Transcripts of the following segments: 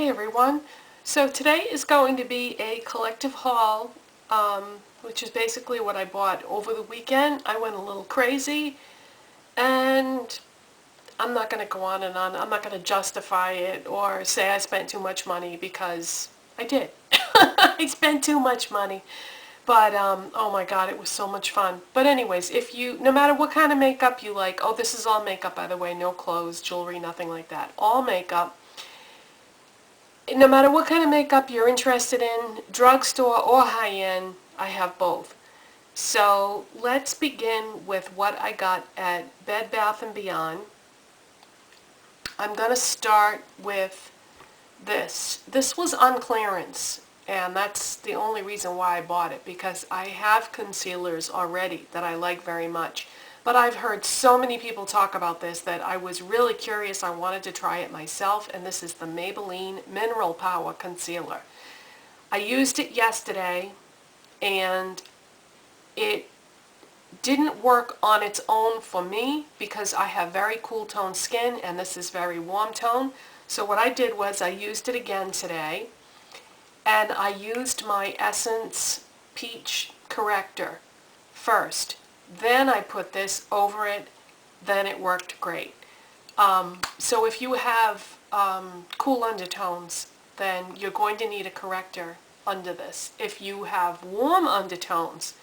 Hey everyone, so today is going to be a collective haul, which is basically what I bought over the weekend. I went a little crazy and I'm not going to go on and on. I'm not going to justify it or say I spent too much money because I did. I spent too much money. But, oh my god, it was so much fun. But anyways, no matter what kind of makeup you like, oh, this is all makeup, by the way, no clothes, jewelry, nothing like that. All makeup. No matter what kind of makeup you're interested in, drugstore or high-end, I have both. So let's begin with what I got at Bed Bath & Beyond. I'm going to start with this. This was on clearance, and that's the only reason why I bought it, because I have concealers already that I like very much. But I've heard so many people talk about this that I was really curious. I wanted to try it myself, and this is the Maybelline Mineral Power Concealer. I used it yesterday, and it didn't work on its own for me because I have very cool tone skin, and this is very warm tone. So what I did was I used it again today, and I used my Essence Peach Corrector first. Then I put this over it, then it worked great. So if you have cool undertones, then you're going to need a corrector under this. If you have warm undertones,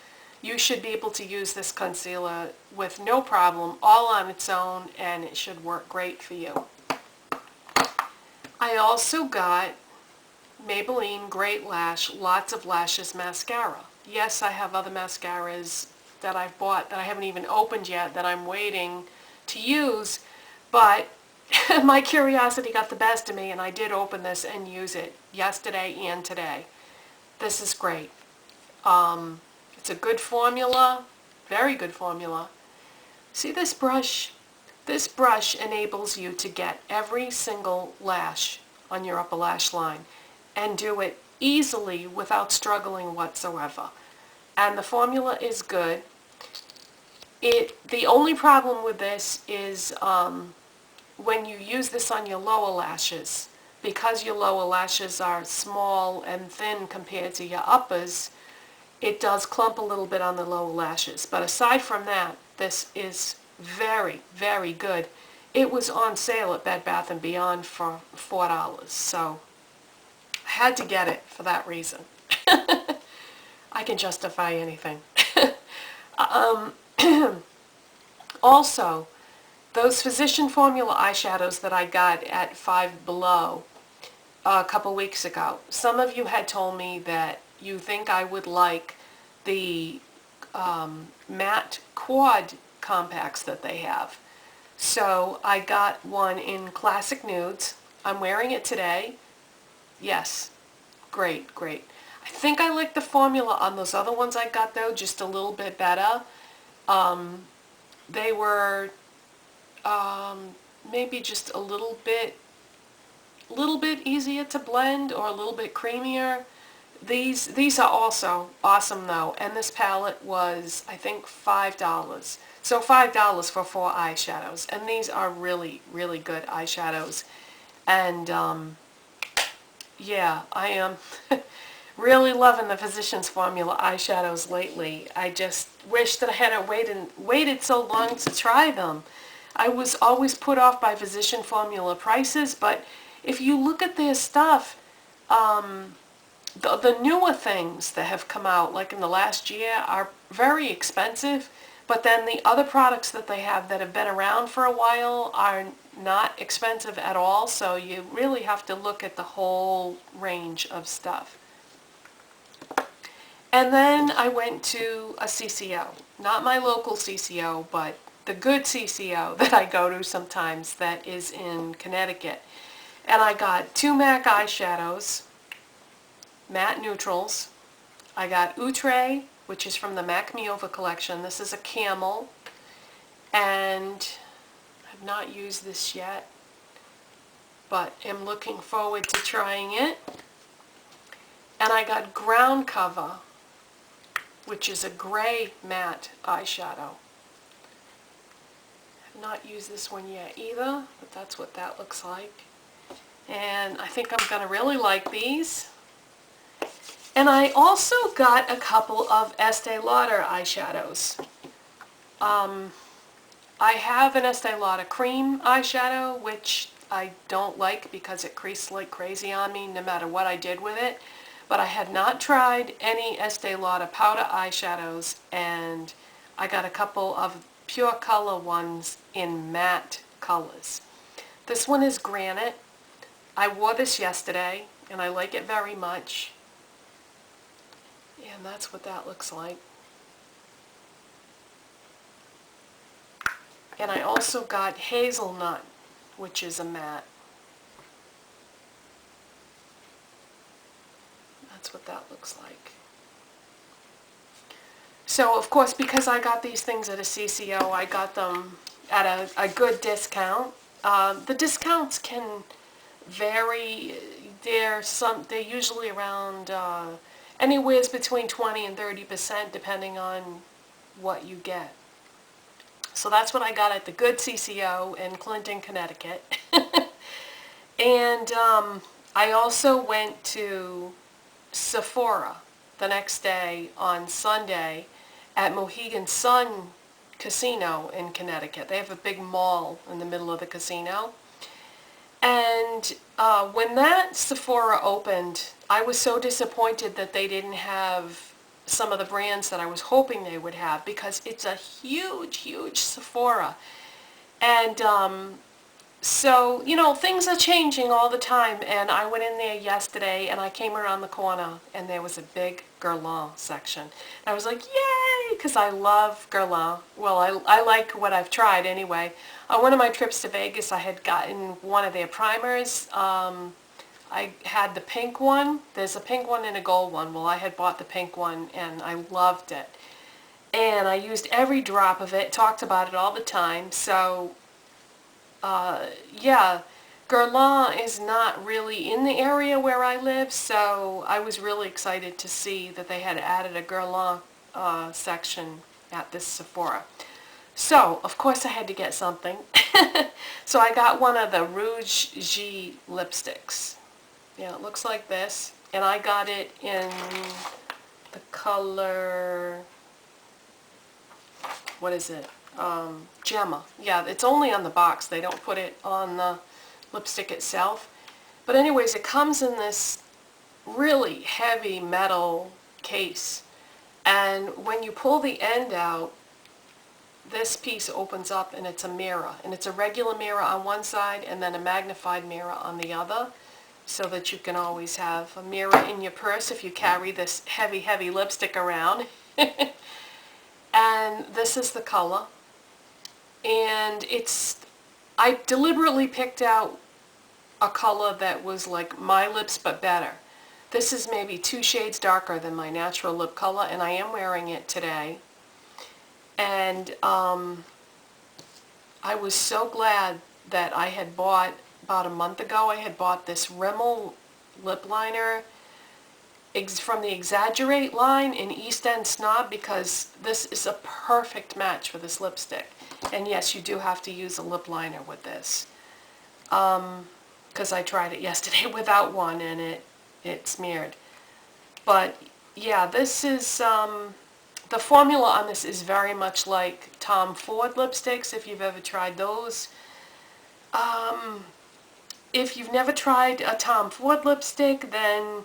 you should be able to use this concealer with no problem, all on its own, and it should work great for you. I also got Maybelline Great Lash Lots of Lashes Mascara. Yes, I have other mascaras that I've bought that I haven't even opened yet that I'm waiting to use, but my curiosity got the best of me and I did open this and use it yesterday and today. This is great. It's a good formula, very good formula. See this brush? This brush enables you to get every single lash on your upper lash line and do it easily without struggling whatsoever. And the formula is good. The only problem with this is when you use this on your lower lashes, because your lower lashes are small and thin compared to your uppers, it does clump a little bit on the lower lashes. But aside from that, this is very, very good. It was on sale at Bed Bath & Beyond for $4, so I had to get it for that reason. I can justify anything. Also, those Physician Formula eyeshadows that I got at Five Below a couple weeks ago, some of you had told me that you think I would like the matte quad compacts that they have. So I got one in Classic Nudes. I'm wearing it today. Yes, great, great. I think I like the formula on those other ones I got though just a little bit better. They were maybe just a little bit easier to blend or a little bit creamier. These are also awesome though, and this palette was I think $5. So $5 for 4 eyeshadows, and these are really, really good eyeshadows. And yeah, I am really loving the Physicians Formula eyeshadows lately. I just wish that I hadn't waited so long to try them. I was always put off by Physician Formula prices, but if you look at their stuff, the newer things that have come out, like in the last year, are very expensive, but then the other products that they have that have been around for a while are not expensive at all, so you really have to look at the whole range of stuff. And then I went to a CCO, not my local CCO, but the good CCO that I go to sometimes that is in Connecticut. And I got 2 MAC eyeshadows, matte neutrals. I got Outre, which is from the MAC Me Over collection. This is a camel, and I've not used this yet, but am looking forward to trying it. And I got Ground Cover, which is a gray matte eyeshadow. I've not used this one yet either, but that's what that looks like. And I think I'm going to really like these. And I also got a couple of Estee Lauder eyeshadows. I have an Estee Lauder cream eyeshadow, which I don't like because it creased like crazy on me no matter what I did with it. But I had not tried any Estee Lauder powder eyeshadows, and I got a couple of Pure Color ones in matte colors. This one is Granite. I wore this yesterday, and I like it very much. And that's what that looks like. And I also got Hazelnut, which is a matte. That's what that looks like. So, of course, because I got these things at a CCO, I got them at a good discount. The discounts can vary. They're usually around anywhere between 20 and 30% depending on what you get. So that's what I got at the good CCO in Clinton, Connecticut. And I also went to Sephora the next day on Sunday at Mohegan Sun Casino in Connecticut. They have a big mall in the middle of the casino. And when that Sephora opened, I was so disappointed that they didn't have some of the brands that I was hoping they would have, because it's a huge, huge Sephora. And so, you know, things are changing all the time, and I went in there yesterday and I came around the corner and there was a big Guerlain section. And I was like, yay, because I love Guerlain. Well, I like what I've tried anyway. On one of my trips to Vegas, I had gotten one of their primers. I had the pink one. There's a pink one and a gold one. Well, I had bought the pink one and I loved it. And I used every drop of it, talked about it all the time. So, yeah, Guerlain is not really in the area where I live, so I was really excited to see that they had added a Guerlain section at this Sephora. So, of course I had to get something. So I got one of the Rouge lipsticks. Yeah, it looks like this. And I got it in the color, what is it? Gemma. Yeah, it's only on the box. They don't put it on the lipstick itself. But anyways, it comes in this really heavy metal case. And when you pull the end out, this piece opens up and it's a mirror. And it's a regular mirror on one side and then a magnified mirror on the other, so that you can always have a mirror in your purse if you carry this heavy, heavy lipstick around. And this is the color. And I deliberately picked out a color that was like my lips but better. This is maybe 2 shades darker than my natural lip color, and I am wearing it today. And I was so glad that I had bought, about a month ago, I had bought this Rimmel lip liner from the Exaggerate line in Eastend Snob, because this is a perfect match for this lipstick. And yes, you do have to use a lip liner with this. Because I tried it yesterday without one and it smeared. But yeah, this is, the formula on this is very much like Tom Ford lipsticks, if you've ever tried those. If you've never tried a Tom Ford lipstick, then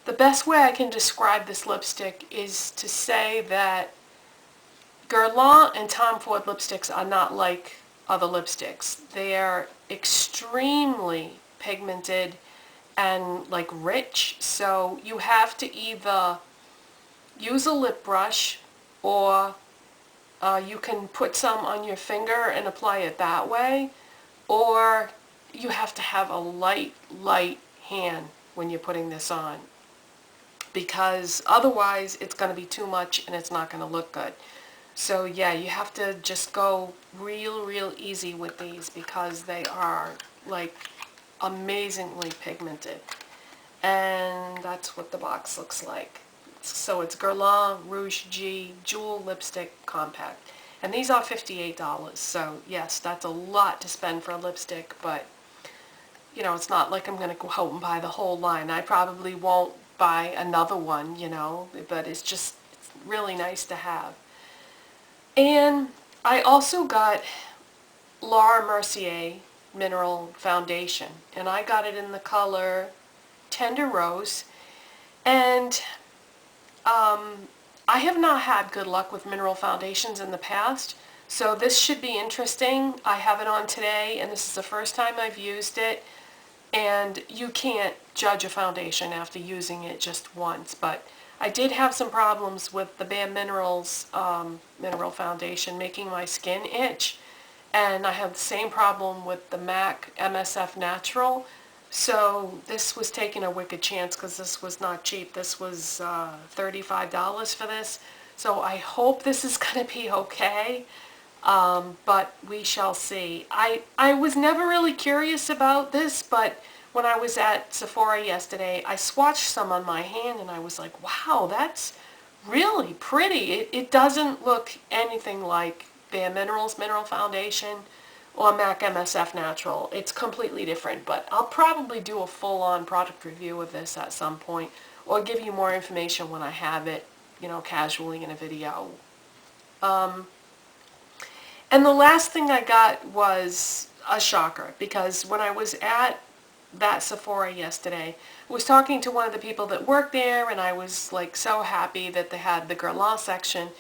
the best way I can describe this lipstick is to say that Guerlain and Tom Ford lipsticks are not like other lipsticks. They are extremely pigmented and like rich, so you have to either use a lip brush, or you can put some on your finger and apply it that way, or you have to have a light hand when you're putting this on, because otherwise it's going to be too much and it's not going to look good. So yeah, you have to just go real easy with these, because they are like amazingly pigmented. And that's what the box looks like. So it's Guerlain Rouge G Jewel Lipstick Compact. And these are $58, so yes, that's a lot to spend for a lipstick, but you know, it's not like I'm going to go out and buy the whole line. I probably won't buy another one, you know, but it's really nice to have. And I also got Laura Mercier Mineral Foundation, and I got it in the color Tender Rose. And I have not had good luck with mineral foundations in the past, so this should be interesting. I have it on today, and this is the first time I've used it, and you can't judge a foundation after using it just once, but I did have some problems with the Bare Minerals mineral foundation making my skin itch, and I have the same problem with the MAC MSF Natural. So this was taking a wicked chance because this was not cheap. This was $35 for this. So I hope this is going to be okay, but we shall see. I was never really curious about this, but when I was at Sephora yesterday, I swatched some on my hand and I was like, wow, that's really pretty. It doesn't look anything like Bare Minerals Mineral Foundation or MAC MSF Natural. It's completely different, but I'll probably do a full-on product review of this at some point, or give you more information when I have it, you know, casually in a video. And the last thing I got was a shocker, because when I was at that Sephora yesterday, I was talking to one of the people that worked there, and I was like so happy that they had the Guerlain section,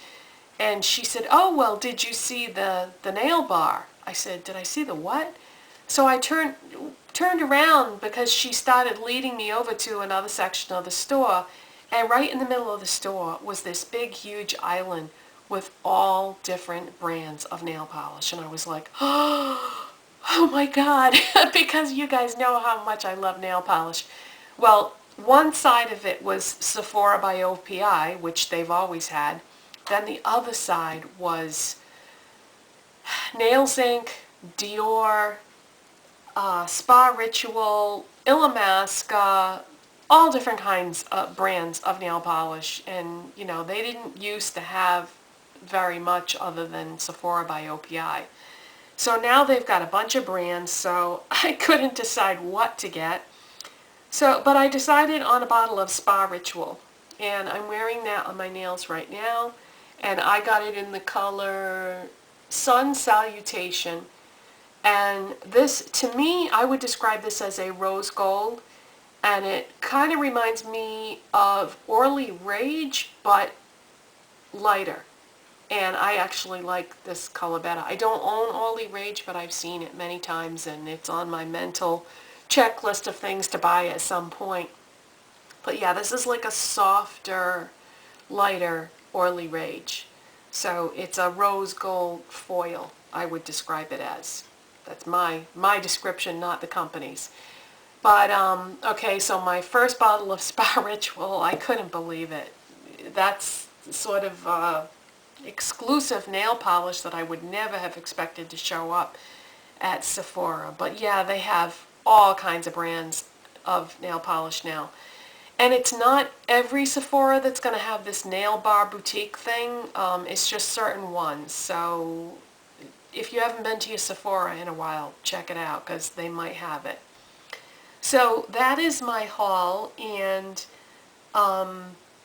and she said, oh, well, did you see the nail bar? I said, did I see the what? So I turned around because she started leading me over to another section of the store, and right in the middle of the store was this big, huge island with all different brands of nail polish. And I was like, oh my God, because you guys know how much I love nail polish. Well, one side of it was Sephora by OPI, which they've always had. Then the other side was Nails Inc., Dior, SpaRitual, Illamasqua, all different kinds of brands of nail polish. And, you know, they didn't used to have very much other than Sephora by OPI. So now they've got a bunch of brands, so I couldn't decide what to get. So, but I decided on a bottle of SpaRitual, and I'm wearing that on my nails right now, and I got it in the color Sun Salutation. And this, to me, I would describe this as a rose gold, and it kind of reminds me of Orly Rage, but lighter. And I actually like this color better. I don't own Orly Rage, but I've seen it many times, and it's on my mental checklist of things to buy at some point. But yeah, this is like a softer, lighter Orly Rage. So it's a rose gold foil, I would describe it as. That's my description, not the company's. But, okay, so my first bottle of SpaRitual, I couldn't believe it. That's sort of exclusive nail polish that I would never have expected to show up at Sephora. But yeah, they have all kinds of brands of nail polish now. And it's not every Sephora that's going to have this nail bar boutique thing. It's just certain ones. So if you haven't been to your Sephora in a while, check it out because they might have it. So that is my haul, and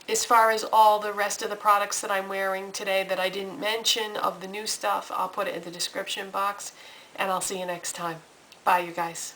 as far as all the rest of the products that I'm wearing today that I didn't mention of the new stuff, I'll put it in the description box, and I'll see you next time. Bye, you guys.